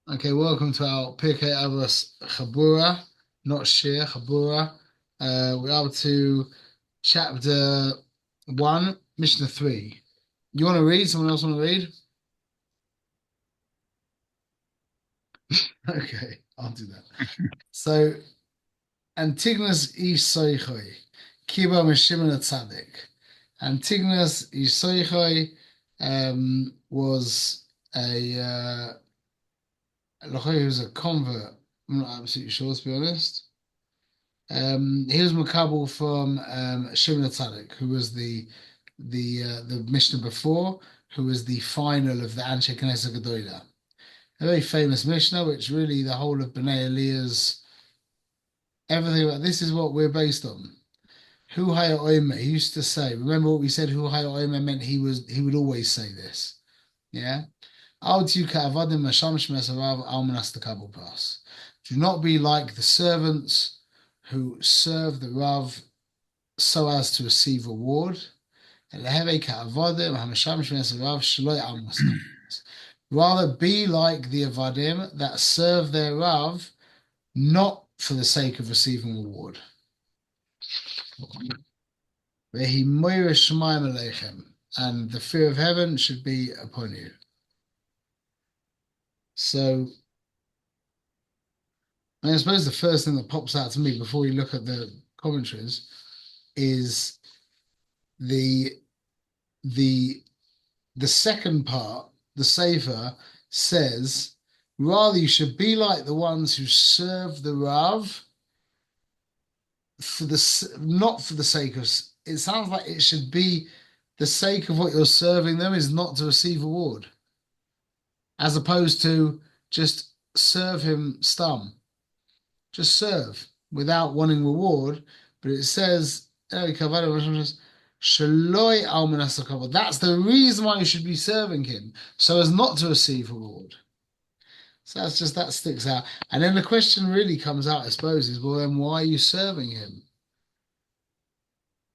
Okay, welcome to our Pirkei Avos Chaburah, not Shir, Chaburah. We're up to chapter 1, Mishna 3. You want to read? Someone else want to read? Okay, I'll do that. So, Antigonus Isoichoi, Kiba Meshimon Tzadik. Antigonus Isoichoi was he was a convert. I'm not absolutely sure, to be honest. He was Makabel from Shimon Tzadik, who was the Mishnah before, who was the final of the Anshe Knesset Gedolah. A very famous Mishnah, which really the whole of Bnei Eliya's everything about this is what we're based on. Hu Haya Omer, he used to say, remember what we said, Hu Haya Omer meant he would always say this. Yeah. Do not be like the servants who serve the Rav so as to receive reward. Rather be like the Avadim that serve their Rav not for the sake of receiving reward. And the fear of heaven should be upon you. So, I suppose the first thing that pops out to me before you look at the commentaries is the the the second part, the Sefer says, rather you should be like the ones who serve the Rav for the not for the sake of. It sounds like it should be the sake of what you're serving them is not to receive reward, as opposed to just serve him stum, just serve without wanting reward. But it says, that's the reason why you should be serving him, so as not to receive reward. So that sticks out. And then the question really comes out, I suppose, is, well, then why are you serving him?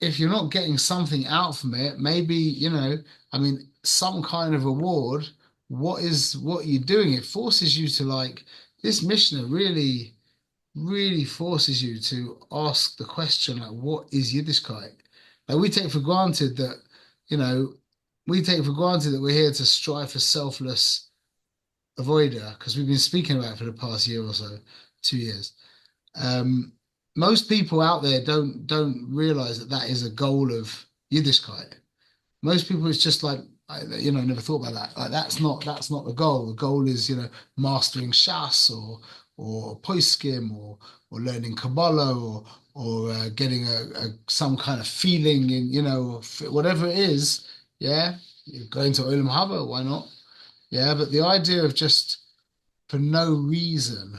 If you're not getting something out from it, maybe, some kind of reward. What are you doing? It forces you to this Mishnah really, really forces you to ask the question, like, what is Yiddishkeit? Like we take for granted that, you know, we take for granted that we're here to strive for selfless avoider because we've been speaking about it for the past year or so, 2 years. Um, Most people out there don't realize that that is a goal of Yiddishkeit. Most people, it's just like, never thought about that. Like that's not the goal. The goal is, mastering Shas or Poiskim or learning Kabbalah or getting some kind of feeling in, whatever it is. Yeah, going to Olam Haba, why not? Yeah, but the idea of just for no reason,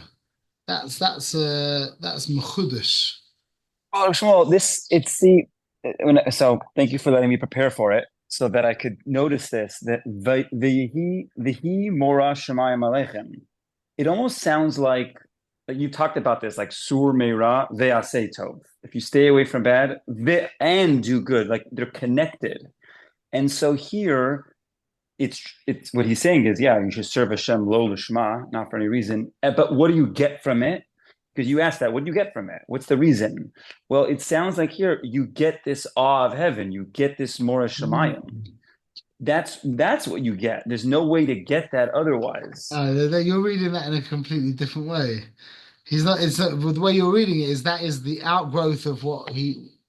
that's mechudesh. Oh, Shmuel, so thank you for letting me prepare for it so that I could notice this that the mora shemayim aleichem. It almost sounds like you talked about this, like sur meira ve'aseh tov. If you stay away from bad and do good, like they're connected. And so here it's what he's saying is, yeah, you should serve Hashem lo lishma, not for any reason. But what do you get from it? Because you asked that, what do you get from it? What's the reason? Well, it sounds like here you get this awe of heaven, you get this mora shemayim. That's what you get. There's no way to get that otherwise. You're reading that in a completely different way. He's not. It's not, the way you're reading it is that is the outgrowth of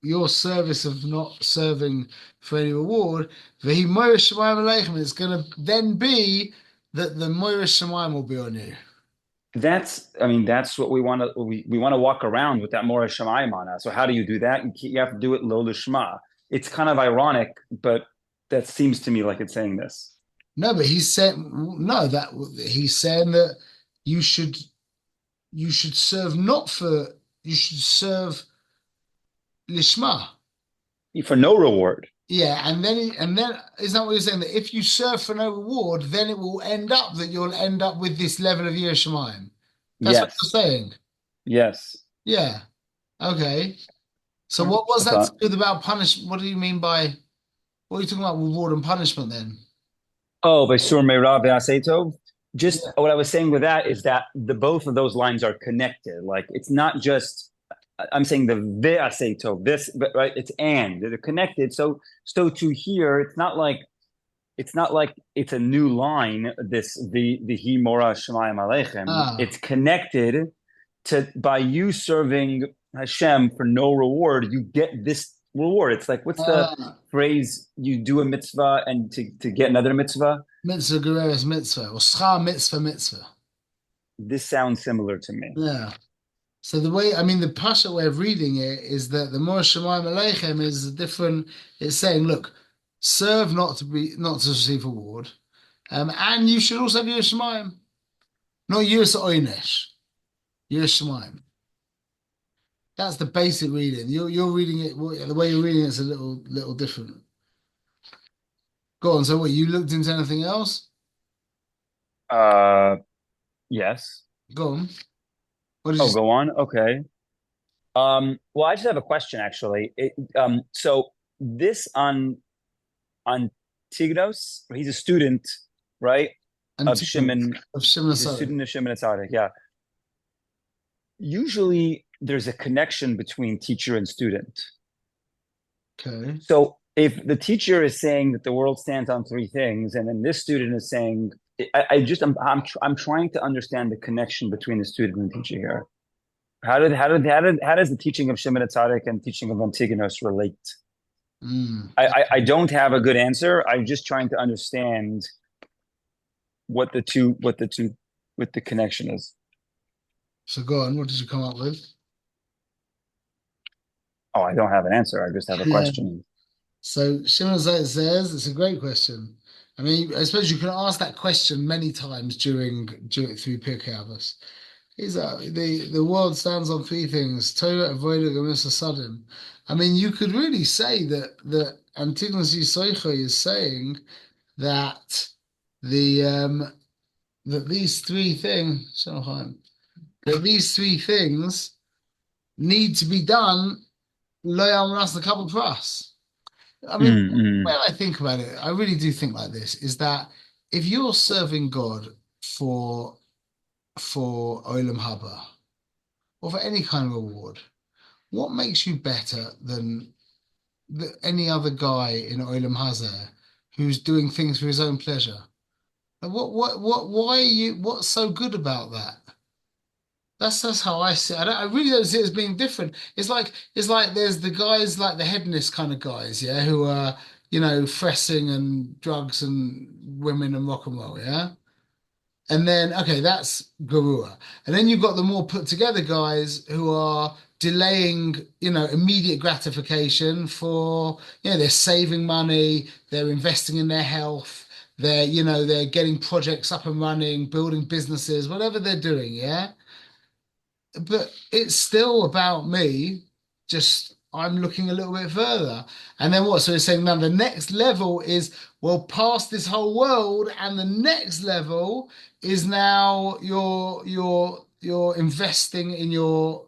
your service of not serving for any reward. Vehi moira shemayim aleichem. It's going to then be that the moira shemayim will be on you. That's what we want to walk around with that mora shemayim on us. So how do you do that? You have to do it lo lishma. It's kind of ironic, but that seems to me like it's saying this. No, but he's saying no. That he's saying that you should you should serve not for you should serve lishma. For no reward. Yeah, and then is that what you're saying? That if you serve for no reward, then it will end up that you'll end up with this level of Yiras Shamayim. That's what you're Yes. saying. Yes. Yeah. Okay. So Right. what was I that thought. good about punishment? What do you mean by what are you talking about reward and punishment then? Oh, Vesur Meirav Ve'aseitov. Just Yeah. what I was saying with that is that the both of those lines are connected. Like it's not just I'm saying the Ve'aseitov, this right, it's and they're connected. So to here, it's not like it's a new line, this the Hi Mora Shemayim Aleichem. Ah. It's connected to by you serving Hashem for no reward, you get this reward. It's like what's the Ah. phrase you do a mitzvah and to get another mitzvah? Mitzvah gereres mitzvah or schar mitzvah mitzvah. This sounds similar to me. Yeah. So the way, I mean, the Pasha way of reading it is that the Mor Shemayim Aleichem is a different. It's saying, look, serve not to receive reward, and you should also be a Shemayim, not Yiras Oynesh, Yiras Shemayim. That's the basic reading. You're reading it the way you're reading it's a little different. Go on. So what you looked into anything else? Uh, yes. Go on. What did you Oh, say? go on. Okay. Well, I just have a question actually. So this on Tigros, he's a student, right, of Antigonus Shimon. of Shimon He's a Asari. student of Shimon Atzadik. Yeah. Usually, there's a connection between teacher and student. Okay. So if the teacher is saying that the world stands on three things, and then this student is saying, I'm trying to understand the connection between the student and the teacher here. How does the teaching of Shimon Atzadik and teaching of Antigonus relate? Mm. I don't have a good answer. I'm just trying to understand what the connection is. So go on. What did you come up with? Oh, I don't have an answer. I just have a Yeah. question. So Shimon Zayt says it's a great question. I mean, I suppose you can ask that question many times during through Pirkei Avos. He's the world stands on three things: Torah, Avodah, Gemisa Sadim. I mean, you could really say that Antigonus Yisoichai is saying that the that these three things, Shalom, that these three things need to be done. Lo Yam Ras Couple Pras. I mean, Mm-mm. when I think about it, I really do think like this: is that if you're serving God for Olam Haba or for any kind of reward, what makes you better than any other guy in Olam Hazeh who's doing things for his own pleasure? Like, why are you, what's so good about that? That's how I see it. I really don't see it as being different. It's like there's the guys like the hedonist kind of guys, yeah, who are, fressing and drugs and women and rock and roll, yeah. And then, okay, that's Garua. And then you've got the more put together guys who are delaying, immediate gratification for, they're saving money, they're investing in their health, they're getting projects up and running, building businesses, whatever they're doing, yeah. But it's still about me, just I'm looking a little bit further. And then what? So it's saying now the next level is, well, past this whole world, and the next level is now you're investing in your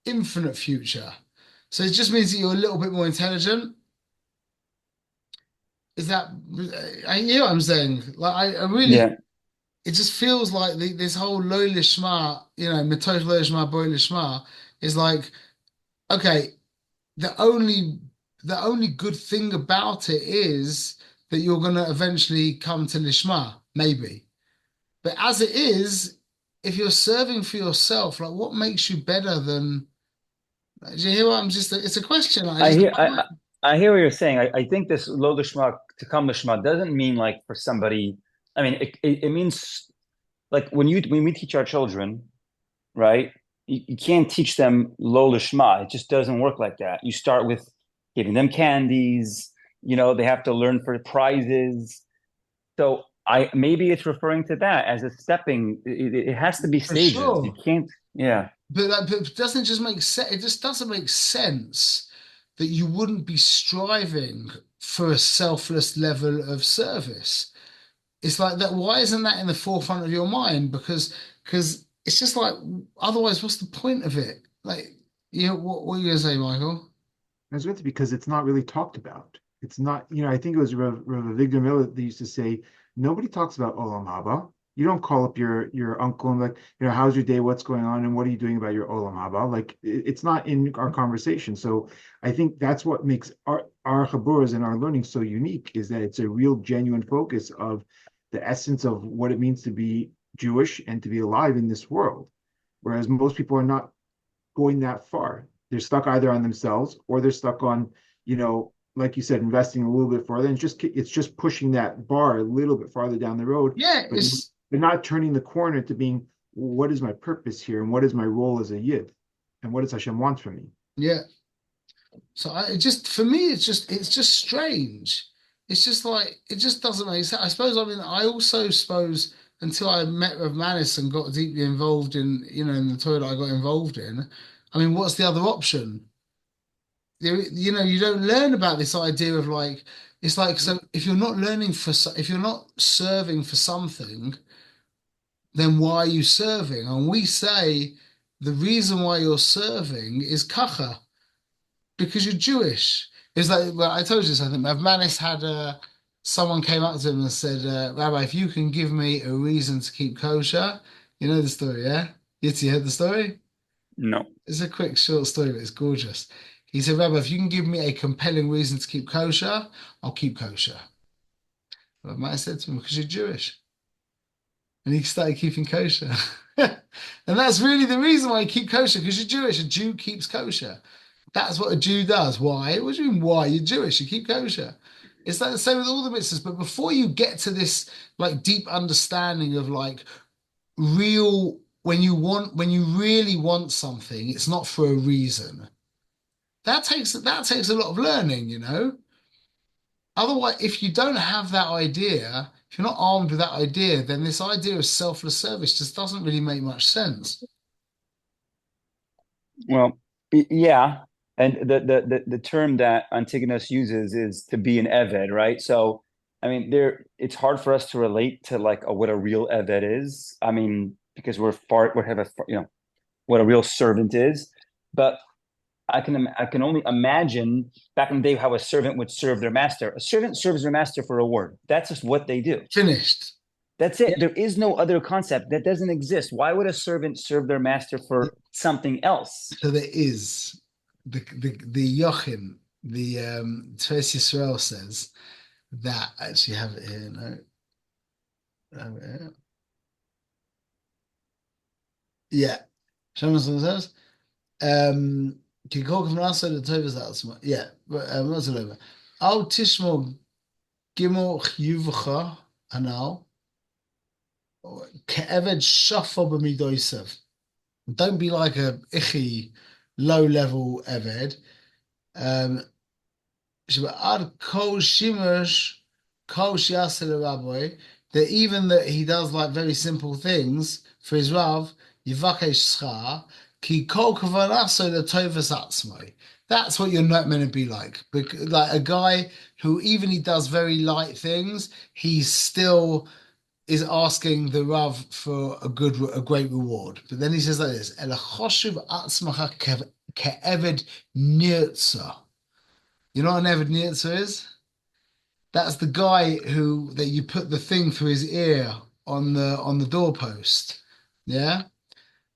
infinite future. So it just means that you're a little bit more intelligent. Is that I hear what I'm saying? Like I really Yeah. it just feels like this whole lo lishma, mitoch lo lishma boy lishma is like, okay, the only the only good thing about it is that you're going to eventually come to lishma, maybe. But as it is, if you're serving for yourself, like what makes you better than? Do you hear what I'm just? It's a question. I I just hear I hear what you're saying. I think this lo lishma to come lishma doesn't mean like for somebody. I mean, it means like when we teach our children, right? You can't teach them lo lishma. It just doesn't work like that. You start with giving them candies. They have to learn for prizes. So I maybe it's referring to that as a stepping. It has to be for stages. You sure. can't. Yeah. But it doesn't just make sense. It just doesn't make sense that you wouldn't be striving for a selfless level of service. It's like that. Why isn't that in the forefront of your mind? Because it's just like otherwise, what's the point of it? Like, what are you gonna say, Michael? That's right, because it's not really talked about. It's not, I think it was Rav Avigdor Miller that used to say, nobody talks about Olam Haba. You don't call up your uncle and like, how's your day? What's going on? And what are you doing about your Olam Haba? Like it's not in our conversation. So I think that's what makes our Chaburas and our learning so unique is that it's a real genuine focus of the essence of what it means to be Jewish and to be alive in this world. Whereas most people are not going that far. They're stuck either on themselves or they're stuck on, like you said, investing a little bit further. And it's just pushing that bar a little bit farther down the road, Yeah, but they're not turning the corner to being, what is my purpose here and what is my role as a yid and what does Hashem want from me? yeah. So it just for me, it's just strange. It's just like it just doesn't make sense. I suppose. I mean, I also suppose until I met with Manis and got deeply involved in in the tour that I got involved in. I mean, what's the other option? You don't learn about this idea of like it's like so if you're not learning if you're not serving for something, then why are you serving? And we say the reason why you're serving is kacha because you're Jewish. It's like, well, I told you something. Manis had someone came up to him and said, Rabbi, if you can give me a reason to keep kosher, you know the story, yeah? Yitzi, heard the story? No. It's a quick, short story, but it's gorgeous. He said, Rabbi, if you can give me a compelling reason to keep kosher, I'll keep kosher. But Manis said to him, because you're Jewish. And he started keeping kosher. And that's really the reason why you keep kosher, because you're Jewish. A Jew keeps kosher. That's what a Jew does. Why? What do you mean, why? You're Jewish, you keep kosher. It's like the same with all the mitzvahs. But before you get to this like deep understanding of like real, when you really want something, it's not for a reason. That takes a lot of learning, you know? Otherwise, if you don't have that idea, if you're not armed with that idea, then this idea of selfless service just doesn't really make much sense. Well, yeah, and the term that Antigonus uses is to be an eved, right? So, I mean, it's hard for us to relate to like what a real eved is. I mean, because we have what a real servant is, but I can only imagine back in the day how a servant would serve their master. A servant serves their master for reward. That's just what they do. Finished. That's it. There is no other concept that doesn't exist. Why would a servant serve their master for something else? So there is the Yochim, the Tves Yisrael says that actually have it here. No, I have it here. Yeah, Shaman says Kikol Kavnasa the Tovas Atzma. Yeah, but what's it over? Al Tishmo Gimel Chiyuvcha Anal Ke'eved Shafo B'midoisav. Don't be like a ichi low level Eved. Um, Ad kol shimush kol shiasel rabbi that even that he does like very simple things for his Rav yivakesh schar ki kol kavanaso letovas atzmai. That's what you're not meant to be like. Like a guy who even he does very light things, he still is asking the Rav for a great reward. But then he says like this: "Ela choshuv atzmacha ke'eved nirtza." You know what an Nebuchadnezzar is? That's the guy who that you put the thing through his ear on the doorpost. Yeah,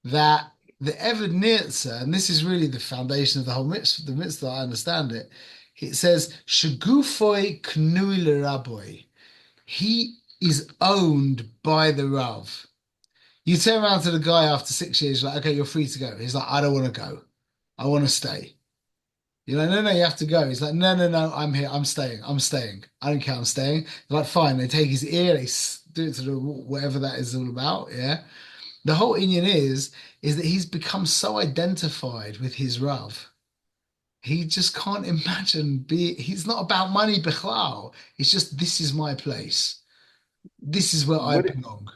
that the Nebuchadnezzar, and this is really the foundation of the whole mitzvah. The mitzvah, I understand it. It says Shagufoi Knui Rabbi. He is owned by the Rav. You turn around to the guy after 6 years, you're like, okay, you're free to go. He's like, I don't want to go. I want to stay. You're like, no, no, you have to go. He's like, no, no, no, I'm here. I'm staying. I'm staying. I don't care. I'm staying. They're like, fine. They take his ear. They do it to the whatever that is all about. Yeah. The whole Indian is that he's become so identified with his Rav. He just can't imagine he's not about money, Bichlal. It's just, this is my place. This is where I What belong.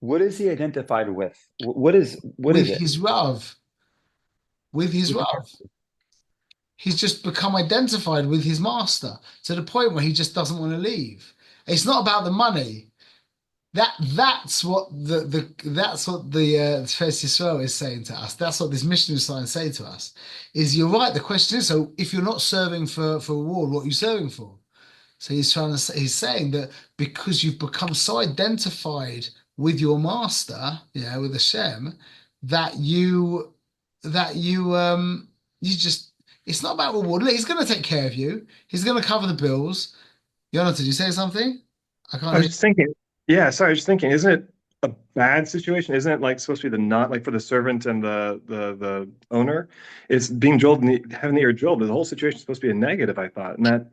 what is he identified with? What is With it? his Rav. With his With the Rav. He's just become identified with his master to the point where he just doesn't want to leave. It's not about the money. That's what the Tfes Yisrael is saying to us. That's what this Mishna is trying to say to us. Is you're right. The question is, so if you're not serving for reward, what are you serving for? So he's trying to say, he's saying that because you've become so identified with your master, yeah, with Hashem, that you just it's not about reward. Look, he's going to take care of you. He's going to cover the bills. Yonah, did you say something? I I can't was hear. just thinking, yeah, sorry, I was just thinking, isn't it a bad situation? Isn't it like supposed to be the not like for the servant and the owner? It's being drilled and having the ear drilled. The whole situation is supposed to be a negative, I thought, and that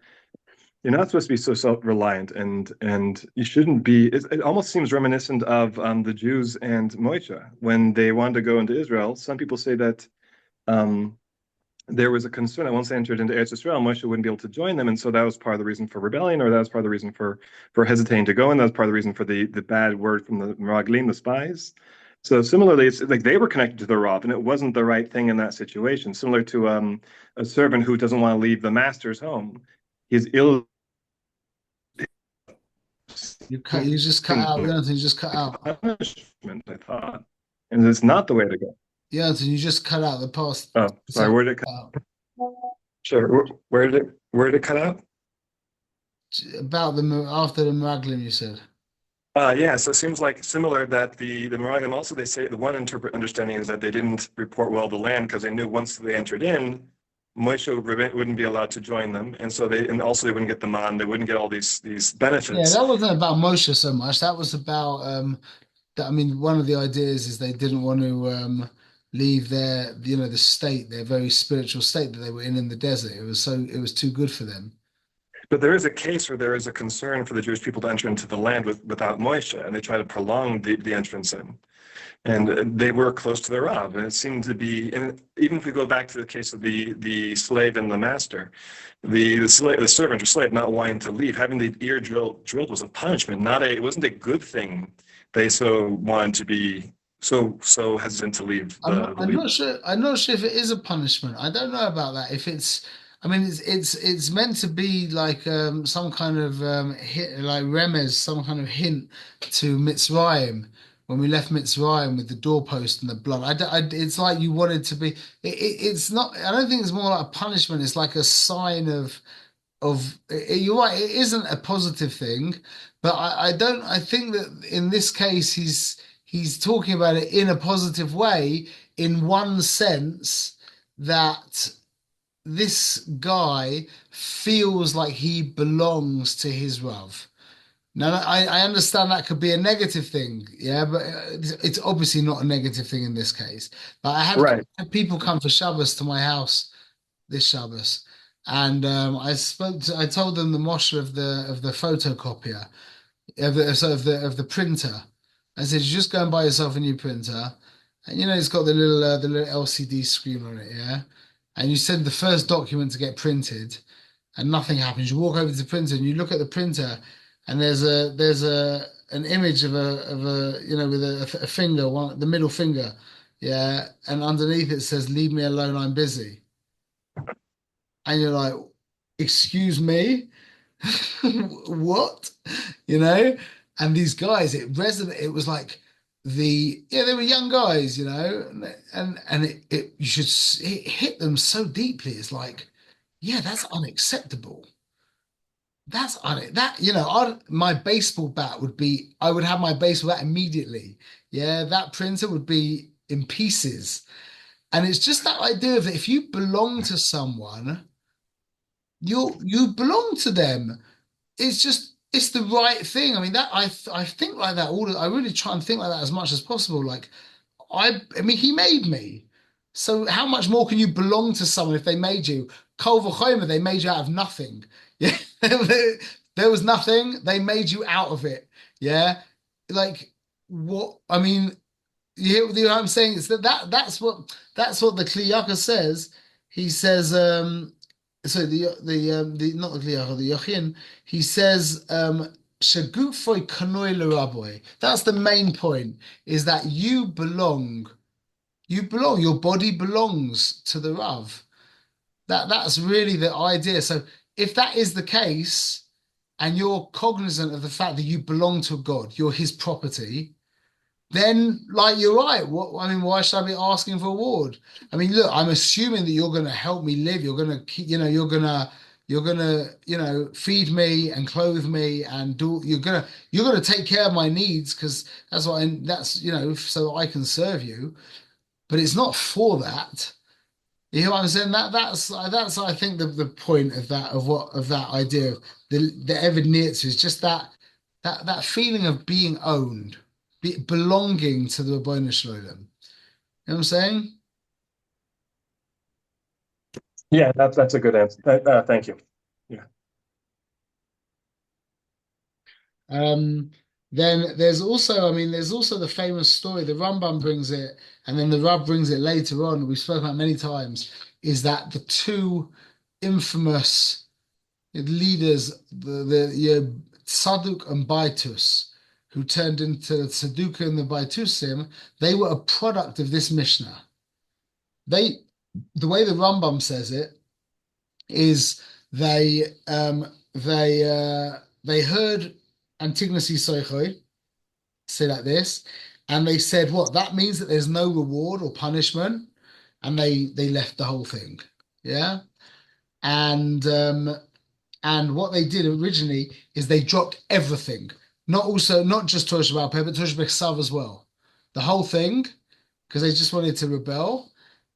you're not supposed to be so self-reliant and you shouldn't be. It almost seems reminiscent of the Jews and Moshe when they wanted to go into Israel. Some people say that. Um, there was a concern that once they entered into Eretz Yisrael, Moshe wouldn't be able to join them, and so that was part of the reason for rebellion, or that was part of the reason for hesitating to go, and that was part of the reason for the bad word from the Meraglim, the spies. So similarly, it's like they were connected to the Rav, and it wasn't the right thing in that situation. Similar to a servant who doesn't want to leave the master's home, he's ill. You just cut out. Jonathan, you just cut out. Punishment, I thought, and it's not the way to go. Jonathan, you just cut out the past. Oh, sorry, Second where did it cut? out. Sure, where did it cut out? About after the Maglim, you said. Yeah, so it seems like similar that the Meraglim also they say the one understanding is that they didn't report well the land because they knew once they entered in, Moshe wouldn't be allowed to join them, and so they also they wouldn't get the man, they wouldn't get all these Yeah, benefits. that wasn't about Moshe so much. That was about that. I mean, one of the ideas is they didn't want to leave their, the state, their very spiritual state that they were in the desert. It was too good for them. But there is a case where there is a concern for the Jewish people to enter into the land without Moshe, and they try to prolong the entrance in. And they were close to the Rav, and it seemed to be. And even if we go back to the case of the slave and the master, the servant or slave not wanting to leave, having the ear drilled was a punishment, not a. It wasn't a good thing. They so wanted to be so hesitant to leave the I'm lead. not sure. I'm not sure if it is a punishment. I don't know about that. If it's, I mean, it's meant to be like some kind of hit, like remez, some kind of hint to Mitzrayim when we left Mitzrayim with the doorpost and the blood. It's like you wanted to be. It's not. I don't think it's more like a punishment. It's like a sign of. You're right. It isn't a positive thing, but I don't. I think that in this case, he's talking about it in a positive way, in one sense that this guy feels like he belongs to his Rav. Now, I understand that could be a negative thing, yeah, but it's obviously not a negative thing in this case. But Right. had people come for Shabbos to my house this Shabbos, and I told them the moshe of the photocopier, of the printer. I said, you just go and buy yourself a new printer, and it's got the little LCD screen on it, yeah. And you send the first document to get printed, and nothing happens. You walk over to the printer and you look at the printer, and there's a an image of a with a finger, the middle finger, yeah, and underneath it says, "Leave me alone, I'm busy." And you're like, "Excuse me." What? You know? And these guys, it resonated. It was like they were young guys, and it you should it hit them so deeply. It's like, yeah, that's unacceptable. That's on that, my baseball bat would be, I would have my baseball bat immediately. Yeah, that printer would be in pieces. And it's just that idea of that if you belong to someone, you belong to them. It's the right thing. I mean that I think like that I really try and think like that as much as possible. Like I mean he made me. So how much more can you belong to someone if they made you? Kol v'chomer, they made you out of nothing. Yeah. There was nothing, they made you out of it. Yeah. Like what I mean, you know what I'm saying? It's that's what the Kli Yakar says. He says so the not the Kli the Yachin, he says Shagufoi kanoi leraboy. That's the main point, is that you belong. You belong, your body belongs to the Rav. That's really the idea. So if that is the case, and you're cognizant of the fact that you belong to God, you're his property, then like you're right. What I mean, why should I be asking for a reward? I mean, look, I'm assuming that you're going to help me live. You're going to keep, you're going to you're gonna, feed me and clothe me and do you're gonna take care of my needs because that's so I can serve you. But it's not for that. You know what I'm saying? That's I think the point of that idea of the Evid is just that feeling of being owned, belonging to the Rabbanu Shalom. You know what I'm saying? Yeah, that's a good answer. Thank you. Yeah. Um, then there's also the famous story. The Rambam brings it, and then the Rab brings it later on. We've spoken about many times. Is that the two infamous leaders, the Tzaduk and Baitus, who turned into the Tzaduk and the Baitusim? They were a product of this Mishnah. The way the Rambam says it is they heard Antigonus Soichoi say like this, and they said, "What? That means that there's no reward or punishment," and they left the whole thing. Yeah, and what they did originally is they dropped everything, not just Torah Shabbat but Torah Shabbat as well, the whole thing, because they just wanted to rebel.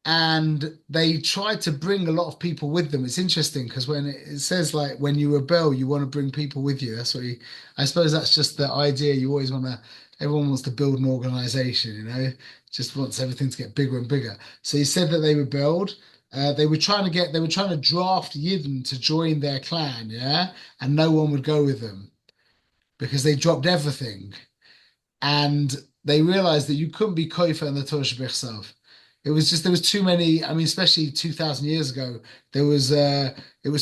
And they tried to bring a lot of people with them. It's interesting because when it says like when you rebel, you want to bring people with you. I suppose that's just the idea. Everyone wants to build an organization, just wants everything to get bigger and bigger. So he said that they rebelled. They were trying to draft Yidden to join their clan, yeah, and no one would go with them because they dropped everything. And they realized that you couldn't be koifa in the Torah Shabbat. There was too many. I mean, especially 2,000 years ago, it was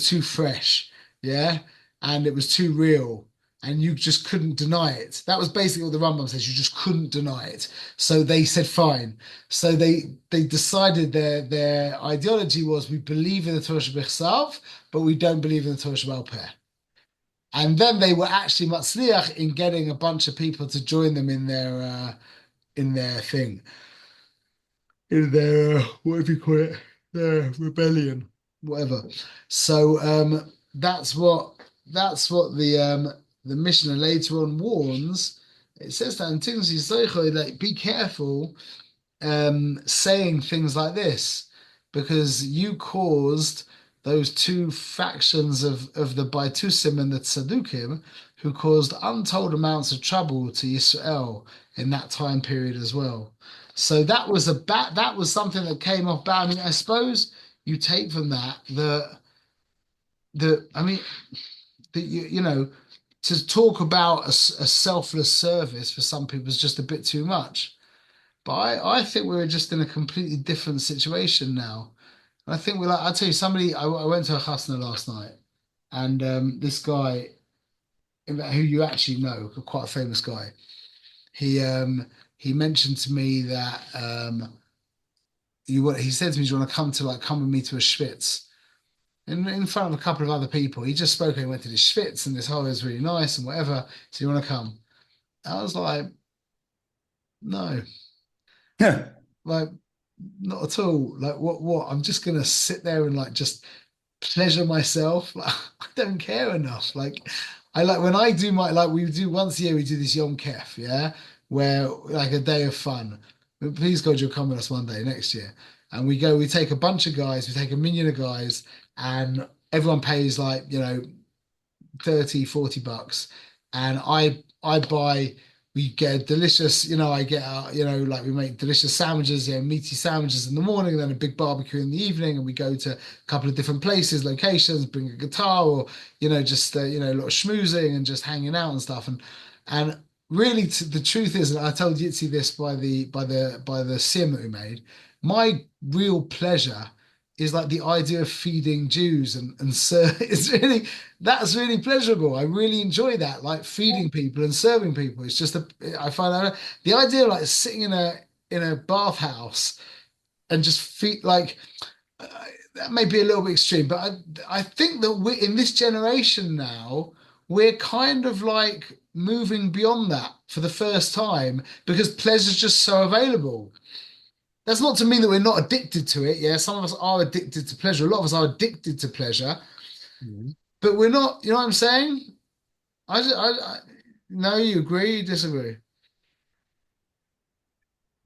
too fresh, yeah, and it was too real, and you just couldn't deny it. That was basically what the Rambam says. You just couldn't deny it. So they said fine. So they decided their ideology was we believe in the Torah Shabbat, but we don't believe in the Torah Shabbat Peh. And then they were actually matzliach in getting a bunch of people to join them in their thing, in their whatever you call it, their rebellion, whatever. So that's what the Mishnah later on warns. It says that in Tignos Yisocho, like be careful saying things like this because you caused those two factions of the Baitusim and the Tzadukim who caused untold amounts of trouble to Israel in that time period as well. So that was something that came off bad. I mean, I suppose you take from that the I mean that to talk about a selfless service for some people is just a bit too much. But I think we're just in a completely different situation now. And I think I'll tell you, I went to a chasna last night, and this guy who you actually know, quite a famous guy, he mentioned to me that he said to me, "Do you want to come with me to a schwitz?" In front of a couple of other people. He just spoke and he went to the schwitz, and this hall is really nice and whatever. So you want to come? I was like, no. Like, not at all. Like, what? I'm just gonna sit there and like just pleasure myself. Like, I don't care enough. Like, I like when I do we do once a year, we do this Yom Kef, yeah, where like a day of fun. But please God, you'll come with us one day next year. And we take a bunch of guys, we take a minion of guys, and everyone pays like, 30, $40. And I buy we get delicious, I get out, like we make delicious sandwiches, meaty sandwiches in the morning, and then a big barbecue in the evening, and we go to a couple of different places, locations, bring a guitar or, just, a lot of schmoozing and just hanging out and stuff. And really the truth is, and I told Yitzi this by the sim that we made, my real pleasure is like the idea of feeding Jews and so that's really pleasurable. I really enjoy that, like feeding people and serving people. It's just I find that the idea of like sitting in a bathhouse and just feed like uh, that may be a little bit extreme, but I think that we're in this generation now, we're kind of like moving beyond that for the first time because pleasure's just so available. That's not to mean that we're not addicted to it. Yeah, some of us are addicted to pleasure. A lot of us are addicted to pleasure. Mhm. But we're not, you know what I'm saying? No, you agree, you disagree?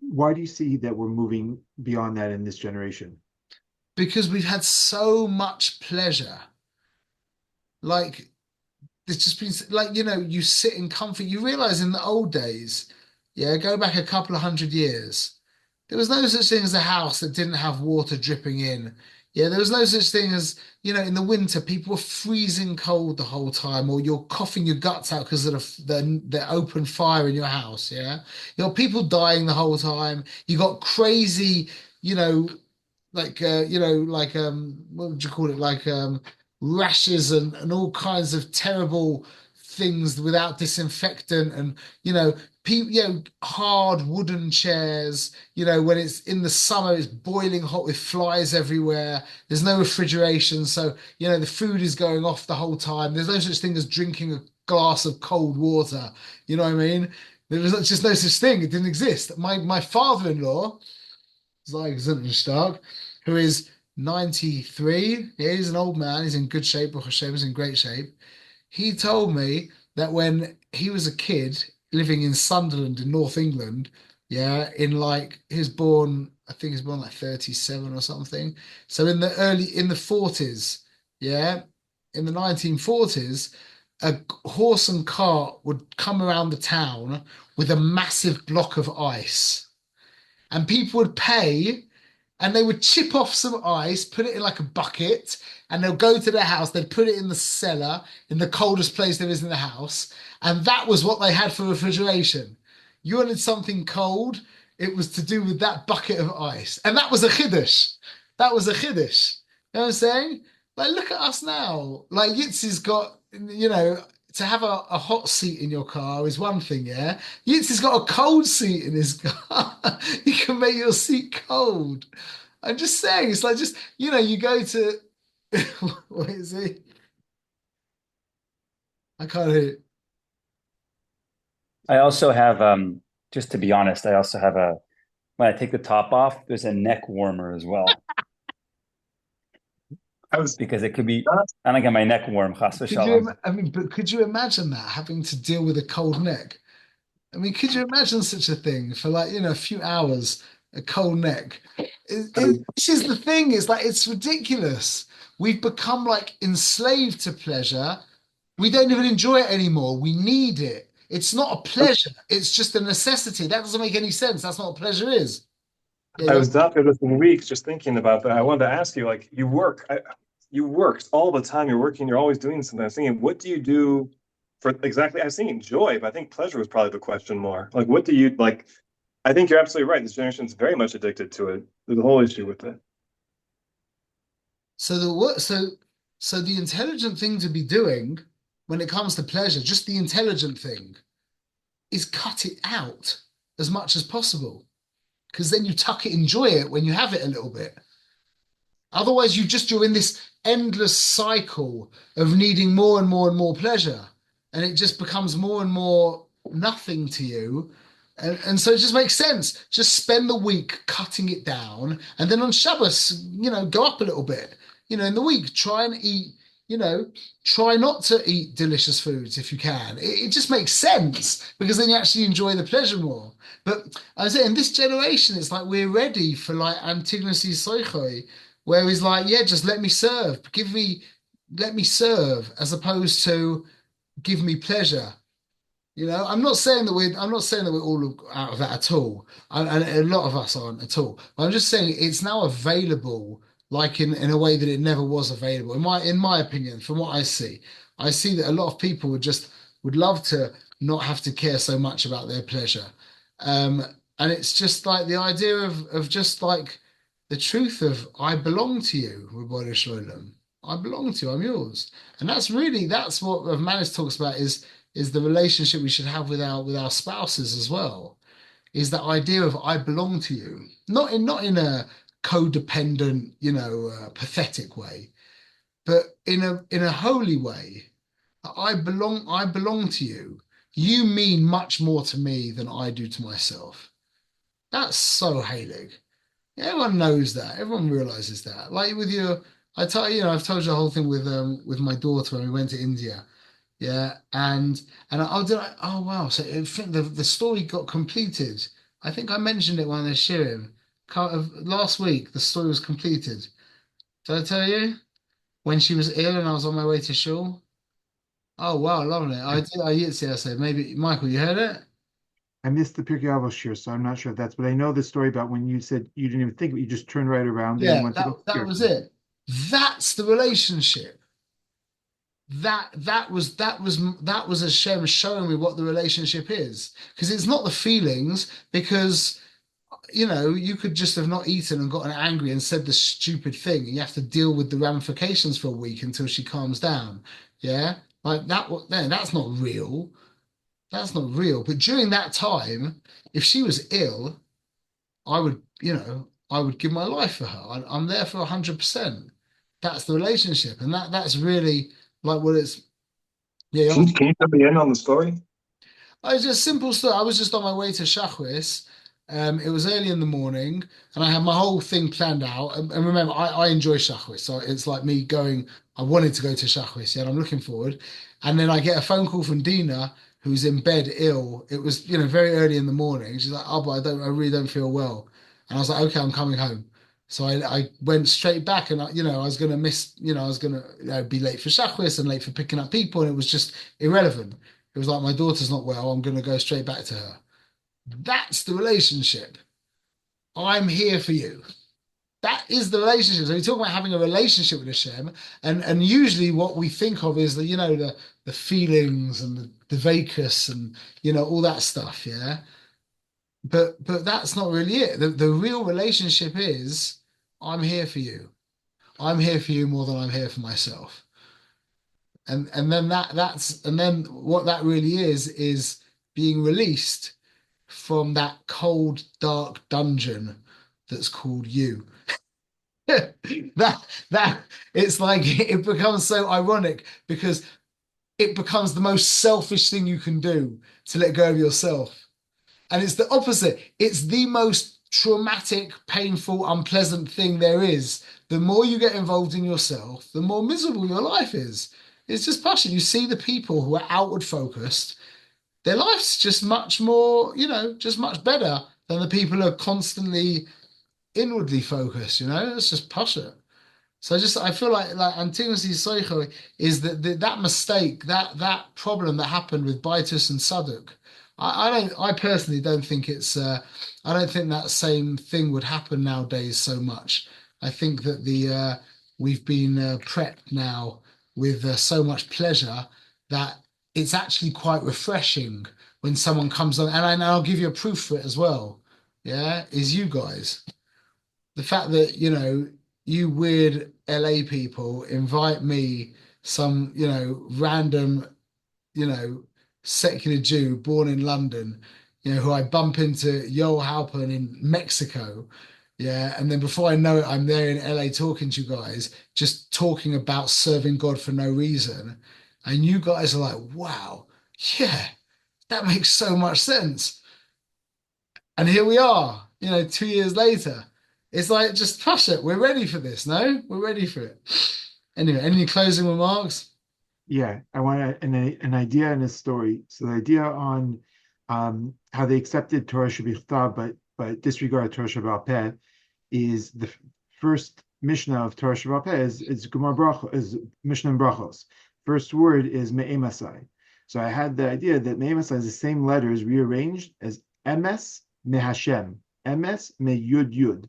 Why do you see that we're moving beyond that in this generation? Because we've had so much pleasure. Like, it's just been like, you sit in comfort. You realize in the old days, yeah, go back a couple of hundred years, there was no such thing as a house that didn't have water dripping in. Yeah, there was no such thing as, in the winter, people were freezing cold the whole time, or you're coughing your guts out because of the open fire in your house. Yeah, people dying the whole time. You got crazy, you know, what would you call it? Like rashes and all kinds of terrible things without disinfectant and people, hard wooden chairs, when it's in the summer, it's boiling hot with flies everywhere. There's no refrigeration, so the food is going off the whole time. There's no such thing as drinking a glass of cold water. You know what I mean? There was just no such thing. It didn't exist. My father-in-law, Zayek Stark, who is 93. Yeah, he's an old man. He's in good shape. Baruch Hashem, he's in great shape. He told me that when he was a kid living in Sunderland in North England, yeah, he was born, I think he was born like 37 or something. So in the 40s, yeah, in the 1940s, a horse and cart would come around the town with a massive block of ice, and people would pay and they would chip off some ice, put it in like a bucket, and they'll go to their house. They'd put it in the cellar, in the coldest place there is in the house, and that was what they had for refrigeration. You wanted something cold, it was to do with that bucket of ice, and that was a chiddush. That was a chiddush. You know what I'm saying? Like, look at us now. Like, Yitzi's got, to have a hot seat in your car is one thing, yeah? Yitzi's got a cold seat in his car. You can make your seat cold. I'm just saying, it's like just, you go to, what is it? I can't hear it. I also have, just to be honest, I also have when I take the top off, there's a neck warmer as well I was because it could be, I don't get my neck warm, chas v'shalom. But could you imagine that having to deal with a cold neck? I mean, could you imagine such a thing for like, a few hours, a cold neck? This is the thing, it's like, it's ridiculous. We've become like enslaved to pleasure. We don't even enjoy it anymore. We need it. It's not a pleasure. It's just a necessity. That doesn't make any sense. That's not what pleasure is. Yeah, I was down there this week just thinking about that. I wanted to ask you, like, you work all the time. You're working. You're always doing something. I was thinking, what do you do for exactly? I was thinking joy, but I think pleasure was probably the question more. Like, what do you like? I think you're absolutely right. This generation is very much addicted to it. There's a whole issue with it. So the what? So the intelligent thing to be doing when it comes to pleasure, just the intelligent thing, is cut it out as much as possible, because then you enjoy it when you have it a little bit. Otherwise, you're in this endless cycle of needing more and more and more pleasure, and it just becomes more and more nothing to you. And so it just makes sense. Just spend the week cutting it down, and then on Shabbos, go up a little bit. In the week, try and eat. Try not to eat delicious foods if you can. It just makes sense because then you actually enjoy the pleasure more. But I was saying, in this generation, it's like we're ready for like Antignos Soichoi, where he's like, yeah, just let me serve. Let me serve, as opposed to give me pleasure. I'm not saying that we're all out of that at all. And a lot of us aren't at all. But I'm just saying it's now available like in a way that it never was available. In my opinion, from what I see that a lot of people would love to not have to care so much about their pleasure. Um, and it's just like the idea of just like the truth of I belong to you, Rabbi Shalom. I belong to you, I'm yours. And that's what Rav Manis talks about is the relationship we should have with our spouses as well. Is that idea of I belong to you, not in a codependent, pathetic way, but in a holy way. I belong to you. You mean much more to me than I do to myself. That's so Halig. Everyone knows that. Everyone realizes that. Like with I've told you the whole thing with my daughter when we went to India. Yeah, and I did. Oh wow! So I think the story got completed. I think I mentioned it when I shared him. Last week, the story was completed. Did I tell you when she was ill and I was on my way to shul? Oh wow, lovely. I did. I said maybe Michael, you heard it? I missed the Pirkei Avos shir, so I'm not sure if that's, but I know the story about when you said you didn't even think of it, you just turned right around and Yeah, went to go that shir. was it. That's the relationship. That was Hashem showing me what the relationship is. Because it's not the feelings, because you could just have not eaten and gotten angry and said the stupid thing, and you have to deal with the ramifications for a week until she calms down. Yeah, like that. Then that's not real. That's not real. But during that time, if she was ill, I would give my life for her. I'm there for 100%. That's the relationship, and that's really like what it's. Yeah, Can you fill me in on the story? I was just simple stuff. I was just on my way to Shachris. It was early in the morning, and I had my whole thing planned out. And remember, I enjoy Shachris, so it's like me going. I wanted to go to Shachris, yeah, and I'm looking forward. And then I get a phone call from Dina, who's in bed ill. It was, very early in the morning. She's like, "Oh, but I really don't feel well." And I was like, "Okay, I'm coming home." So I went straight back, and I was gonna miss, I was gonna be late for Shachris and late for picking up people, and it was just irrelevant. It was like, my daughter's not well. I'm going to go straight back to her. That's the relationship. I'm here for you. That is the relationship. So we talk about having a relationship with Hashem, and usually what we think of is the feelings and the dveikus and all that stuff. Yeah, but that's not really it. The real relationship is, I'm here for you. I'm here for you more than I'm here for myself. And then then what that really is being released from that cold, dark dungeon that's called you. That it's like it becomes so ironic because it becomes the most selfish thing you can do to let go of yourself. And it's the opposite. It's the most traumatic, painful, unpleasant thing there is. The more you get involved in yourself, the more miserable your life is. It's just passion. You see the people who are outward focused, their life's just much more, just much better than the people who are constantly inwardly focused, It's just passion. So I feel like Antigonus Soicho is that mistake, that problem that happened with Baitus and Saduk. I personally don't think I don't think that same thing would happen nowadays so much. I think that we've been prepped now with so much pleasure that it's actually quite refreshing when someone comes on, and I'll give you a proof for it as well. Yeah, is you guys. The fact that, you weird LA people invite me, some, random, you know, secular Jew born in London, who I bump into Yoel Halpern in Mexico. Yeah. And then before I know it, I'm there in LA talking to you guys, just talking about serving God for no reason. And you guys are like, wow, yeah, that makes so much sense. And here we are, 2 years later. It's like, just push it. We're ready for this. No, we're ready for it. Anyway, any closing remarks? Yeah, I want an idea and a story. So the idea on how they accepted Torah Shabbat, but disregarded Torah Shabbat Peh is the first Mishnah of Torah Shabbat Peh is Gemara Brach is Mishnah and Brachos. First word is Me'emasai. So I had the idea that Me'emasai is the same letters rearranged as Emes Mehashem, Emes Me Yud Yud.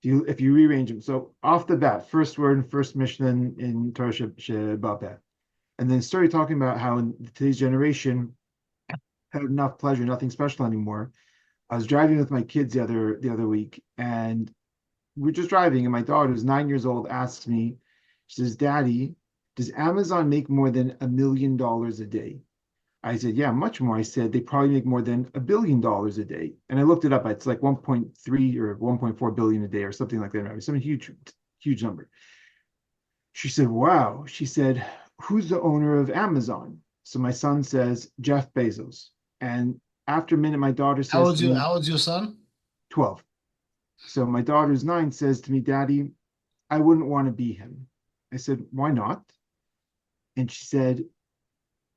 If you rearrange them, so off the bat, first word and first Mishnah in Torah Shabbat Peh. And then started talking about how in today's generation had enough pleasure, nothing special anymore. I was driving with my kids the other week, and we're just driving, and my daughter, who's 9 years old, asks me, she says, "Daddy, does Amazon make more than $1 million a day?" I said, "Yeah, much more." I said, "They probably make more than $1 billion a day." And I looked it up. It's like 1.3 or 1.4 billion a day or something like that. Some huge, huge number. She said, "Wow." She said, "Who's the owner of Amazon?" So my son says, "Jeff Bezos." And after a minute, my daughter says to me, How old's your son? 12. So my daughter's 9 says to me, "Daddy, I wouldn't want to be him." I said, why not? And she said,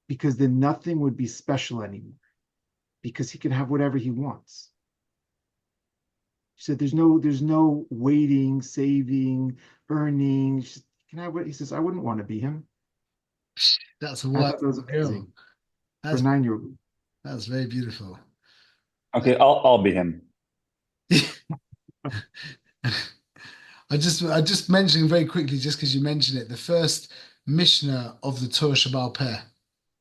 because then nothing would be special anymore, because he can have whatever he wants. She said, there's no waiting, saving, earning. She said, can I have what he says, I wouldn't want to be him. That's a I wonderful thought that was girl. amazing for a That's 9-year-old. that's very beautiful. Okay, I'll be him. I just mentioned very quickly, just because you mentioned it, the first Mishnah of the Torah Shabbal Peh,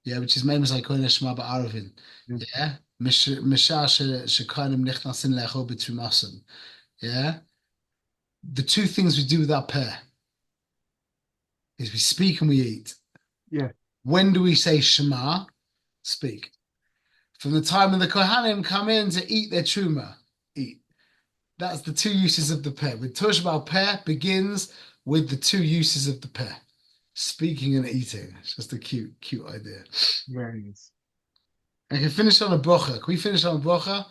yeah, which is Memes Hakoyin Shema Ba'aruvin, Yeah. yeah, Mishah Shekainim Nichnasin Lecho B'Trumasim, yeah. The two things we do with our Peh is we speak and we eat. Yeah. When do we say Shema? Speak. From the time when the Kohanim come in to eat their truma, eat. That's the two uses of the peh. With Torah Shabbal Peh begins with the two uses of the peh, speaking and eating. It's just a cute idea. Very nice. I can finish on a brocha. Can we finish on a brocha?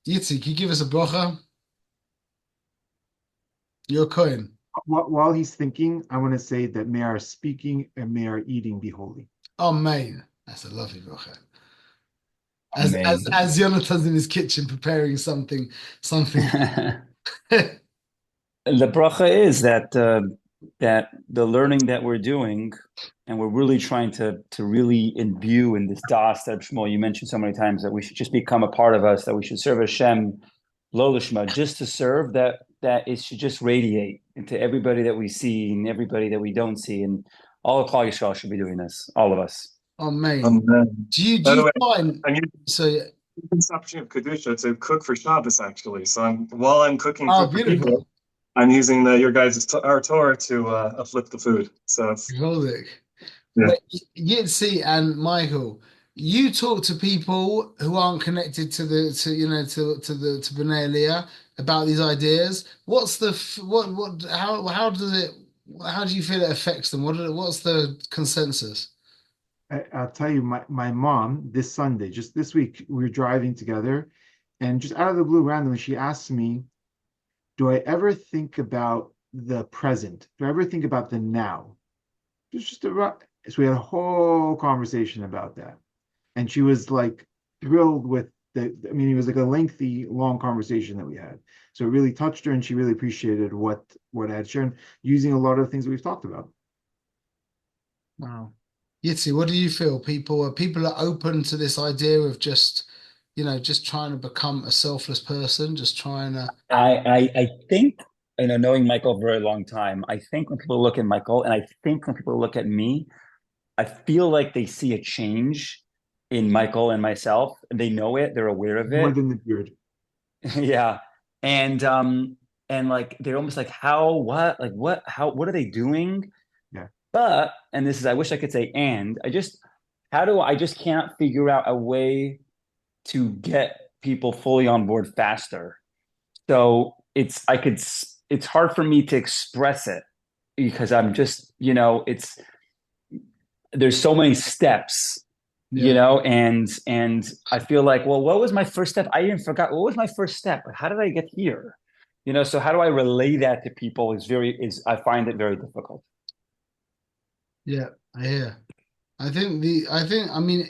Yitzi, can you give us a brocha? You're a Kohen. While he's thinking, I want to say that may our speaking and may our eating be holy. Amen. That's a lovely brocha. Amen. As Jonathan's in his kitchen preparing something. The bracha is that that the learning that we're doing, and we're really trying to really imbue in this das that Shmuel you mentioned so many times, that we should just become a part of us, that we should serve Hashem lo lishma, just to serve, that it should just radiate into everybody that we see and everybody that we don't see, and all of Klal Yisrael should be doing this, all of us. Amen. Do By the you way, find I'm using so? this opportunity of Kedusha to cook for Shabbos, actually. So while I'm cooking Oh, food for people, beautiful. I'm using your guys' our Torah to uplift the food. So it's, Goldic. yeah. But Yitzi and Michael, you talk to people who aren't connected to B'nai Aliyah about these ideas. What's the how does it how do you feel it affects them? What's the consensus? I'll tell you, my mom this Sunday, just this week, we were driving together, and just out of the blue, randomly, she asked me, "Do I ever think about the present? Do I ever think about the now?" It's just so we had a whole conversation about that, and she was like thrilled with the. I mean, it was like a lengthy, long conversation that we had. So it really touched her, and she really appreciated what I had shared, using a lot of the things that we've talked about. Wow. Yitzi, what do you feel? People are open to this idea of just trying to become a selfless person, just trying to. I think, knowing Michael a very long time, I think when people look at Michael, and I think when people look at me, I feel like they see a change in Michael and myself. They know it, they're aware of More it. than the beard. Yeah. And like they're almost like, how, what, like what are they doing? Yeah. But, and this is, I wish I could say, and I just can't figure out a way to get people fully on board faster. So it's hard for me to express it, because I'm just, there's so many steps, and I feel like, well, what was my first step? I even forgot, what was my first step? How did I get here? So how do I relay that to people I find it very difficult. Yeah, I hear. I mean,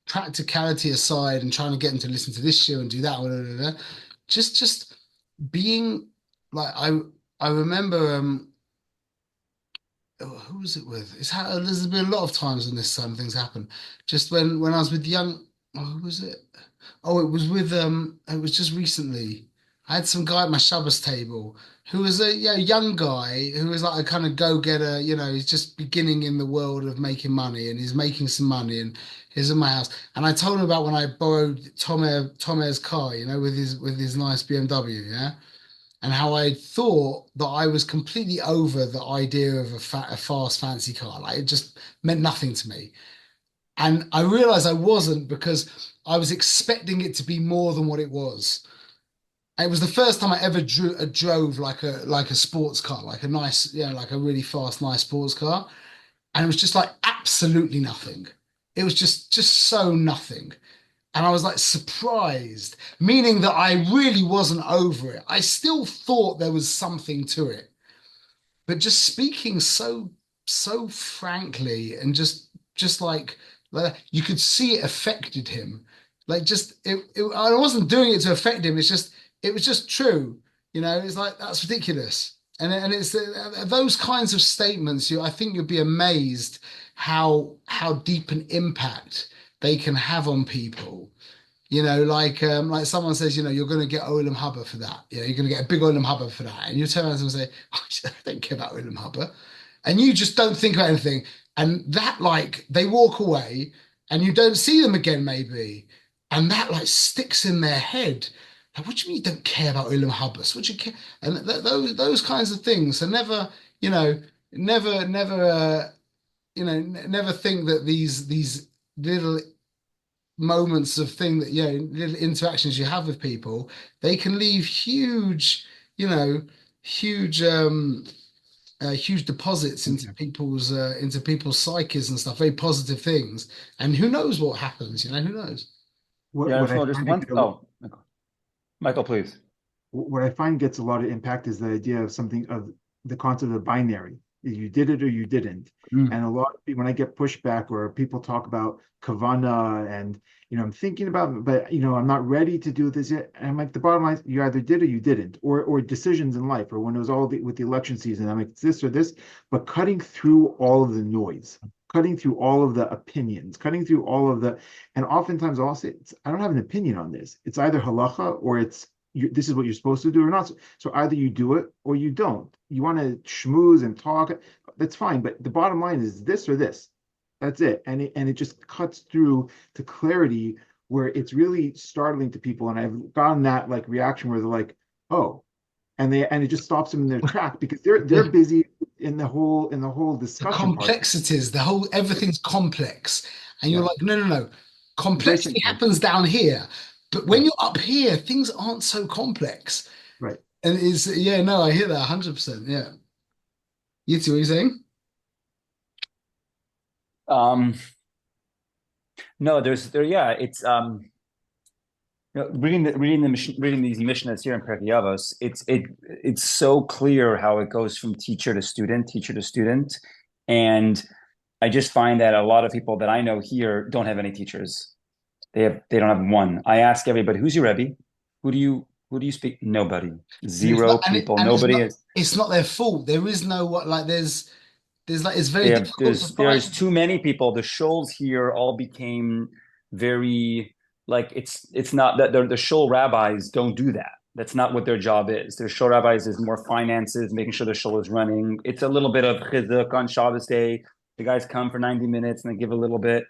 practicality aside and trying to get them to listen to this show and do that, just being like I remember who was it with? There's been a lot of times when this things happen. Just when I was with who was it? Oh, it was with it was just recently. I had some guy at my Shabbos table who was a young guy who was like a kind of go-getter, he's just beginning in the world of making money, and he's making some money, and he's in my house. And I told him about when I borrowed Tomer's car, with his nice BMW, yeah, and how I thought that I was completely over the idea of a fast, fancy car. Like it just meant nothing to me. And I realized I wasn't, because I was expecting it to be more than what it was. It was the first time I ever drove like a sports car, like a nice, like a really fast, nice sports car. And it was just like absolutely nothing. It was just so nothing. And I was like surprised, meaning that I really wasn't over it. I still thought there was something to it. but just speaking so frankly and just like you could see it affected him. Like just I wasn't doing it to affect him. It was just true. It's like that's ridiculous. And it's those kinds of statements. I think you'll be amazed how deep an impact they can have on people. Like someone says, you're going to get Olam Haba for that. You're going to get a big Olam Haba for that. And you turn around and say, oh, I don't care about Olam Haba. And you just don't think about anything. And that, like, they walk away and you don't see them again, maybe. And that, like, sticks in their head. Like, what do you mean you don't care about Olam Haba? What do you care? And those kinds of things. So never, never, never, never think that these little moments of thing that little interactions you have with people, they can leave huge you know huge huge deposits into people's psyches and stuff, very positive things, and who knows what happens, who knows. Yeah, What I so just find one. Oh, Michael, please. what I find gets a lot of impact is the idea of something of the concept of binary. You did it or you didn't. Mm. And a lot of when I get pushback or people talk about kavana and I'm thinking about it, but I'm not ready to do this yet. And I'm like, the bottom line is you either did or you didn't, or decisions in life, or when it was with the election season, I'm like, it's this or this, but cutting through all of the noise, cutting through all of the opinions, cutting through all of the, and oftentimes I'll say, I don't have an opinion on this. It's either halacha or it's this is what you're supposed to do or not. So either you do it or you don't. You want to schmooze and talk, that's fine. But the bottom line is this or this. That's it. And it just cuts through to clarity where it's really startling to people. And I've gotten that like reaction where they're like, oh, and it just stops them in their track because they're busy in the whole The discussion part. complexities, everything's complex, and you're Yeah. like, no, no, no. Very Complexity simple. happens down here, but when Yeah. you're up here, things aren't so complex. Right. And yeah, no, I hear that 100%. Yeah. You two, what are you saying? Um, no, yeah, it's reading these Mishnas here in Pirkei Avos, it's so clear how it goes from teacher to student, and I just find that a lot of people that I know here don't have any teachers. They don't have one. I ask everybody, "Who's your Rebbe? Who do you speak?" Nobody. And it's Zero not, and, people. and Nobody is. it's not their fault. There is no what like there's like it's very difficult to There's find. too many people. The shoals here all became very like it's not that the shul rabbis don't do that. That's not what their job is. Their shul rabbis is more finances, making sure the shul is running. It's a little bit of chizuk on Shabbos day. The guys come for 90 minutes and they give a little bit,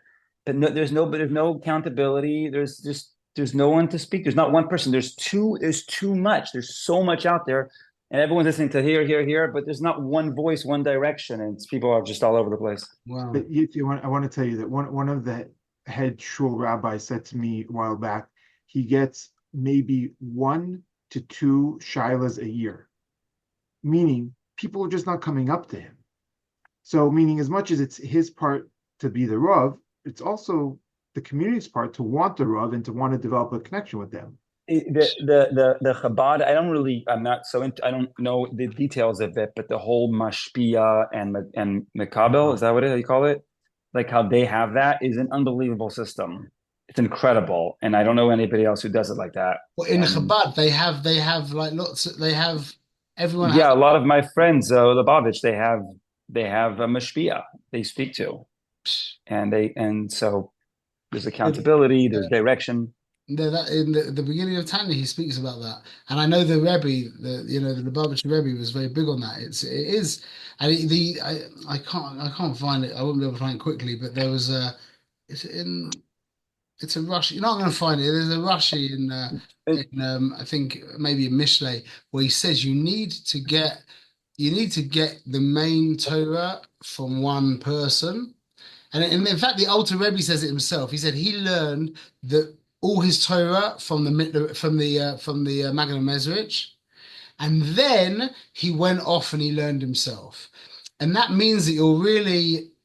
but there's no accountability. There's no one to speak. There's not one person. There's too much. There's so much out there, and everyone's listening to here, but there's not one voice, one direction, and people are just all over the place. Wow. But I want to tell you that one of the head shul rabbis said to me a while back, he gets maybe 1 to 2 shilas a year, meaning people are just not coming up to him. So meaning as much as it's his part to be the Rav, it's also the community's part to want the Rav and to want to develop a connection with them. The Chabad, I don't know the details of it, but the whole mashpia and mekabel, is that what you call it? Like how they have that is an unbelievable system. It's incredible, and I don't know anybody else who does it like that. Well, in Chabad, they have like they have everyone has. Yeah, a lot of my friends, Lubavitch, they have a mashpia they speak to, and so there's accountability, there's direction. That in the beginning of Tanya, he speaks about that, and I know the Rebbe, the Lubavitcher Rebbe was very big on that. It is, and I can't find it. I won't be able to find it quickly, but there was it's in it's a Rush. You're not going to find it. There's a Rashi in I think maybe in Mishle where he says you need to get the main Torah from one person. And in fact, the Alter Rebbe says it himself. He said he learned that all his Torah from the Magen Mezrich, and then he went off and he learned himself. And that means that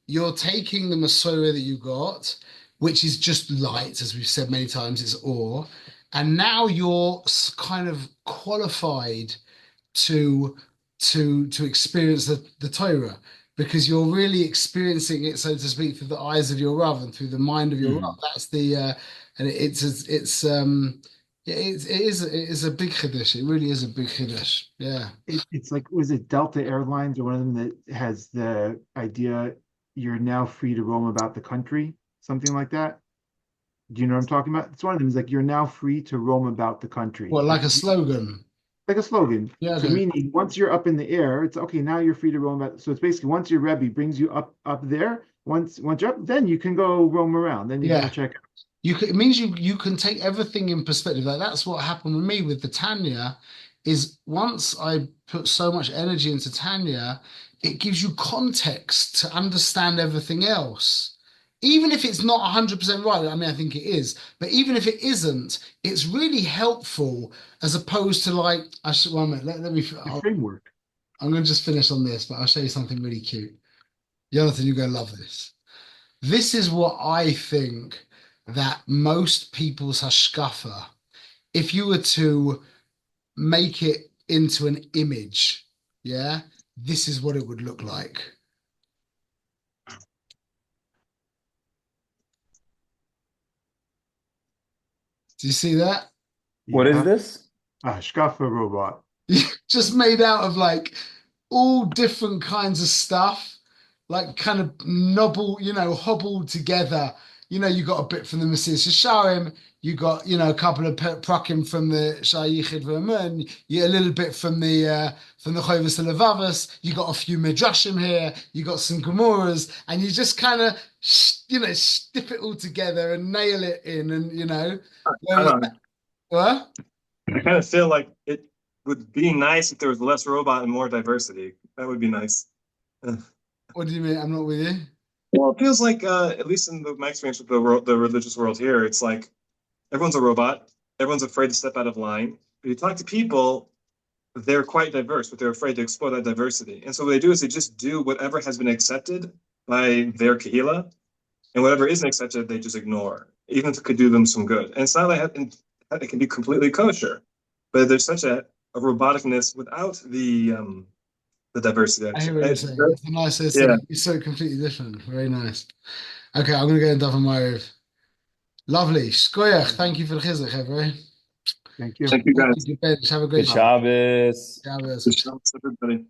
you're taking the Masorah that you got, which is just light, as we've said many times, it's ore, and now you're kind of qualified to to experience the Torah because you're really experiencing it, so to speak, through the eyes of your Rav and through the mind of your Rav. Mm. That's the and it's yeah, it is a big chiddush. It really is a big chiddush. Yeah. It's like, was it Delta Airlines or one of them that has the idea you're now free to roam about the country, something like that? Do you know what I'm talking about? It's one of them. It's like you're now free to roam about the country. What, like a slogan? Like a slogan. Yeah. So Okay. meaning once you're up in the air, it's okay, now you're free to roam about. So it's basically once your Rebbe brings you up there, once you're up, then you can go roam around. Then you can go Yeah. check out. It means you can take everything in perspective. Like that's what happened with me with the Tanya, is once I put so much energy into Tanya, it gives you context to understand everything else. Even if it's not 100% right, I mean, I think it is, but even if it isn't, it's really helpful as opposed to like, I should, one minute, let me, The framework. I'm going to just finish on this, but I'll show you something really cute. Jonathan, you're going to love this. This is what I think that most people's hashkafa, if you were to make it into an image, yeah, this is what it would look like. Do you see that? What is Yeah. this? A Hashkafa robot. Just made out of like all different kinds of stuff, like kind of nobble, hobbled together. You got a bit from the Mesilas Yesharim, you got, a couple of prakim from the Shai Yichid V'Amun, you a little bit from the Chovos HaLevavos, you got a few midrashim here, you got some Gemuras, and you just kind of, stick it all together and nail it in, and I whereas, don't know. what? I kind of feel like it would be nice if there was less robot and more diversity. That would be nice. What do you mean? I'm not with you. Well, it feels like, at least in my experience with the religious world here, it's like everyone's a robot. Everyone's afraid to step out of line. But you talk to people, they're quite diverse, but they're afraid to explore that diversity. And so what they do is they just do whatever has been accepted by their kahila, and whatever isn't accepted, they just ignore, even if it could do them some good. And it's not like it can be completely kosher, but there's such a roboticness without the diversity. I hear what you're saying. It's a nice, Yeah. it's so completely different. Very nice. Okay, I'm gonna go and daven my roof. Lovely. Shkoyach. Thank you for the chizuk, everyone. Thank you. Thank you Thank guys. you, Ben. Have a Good great Shabbos. Shabbos. Good show, everybody.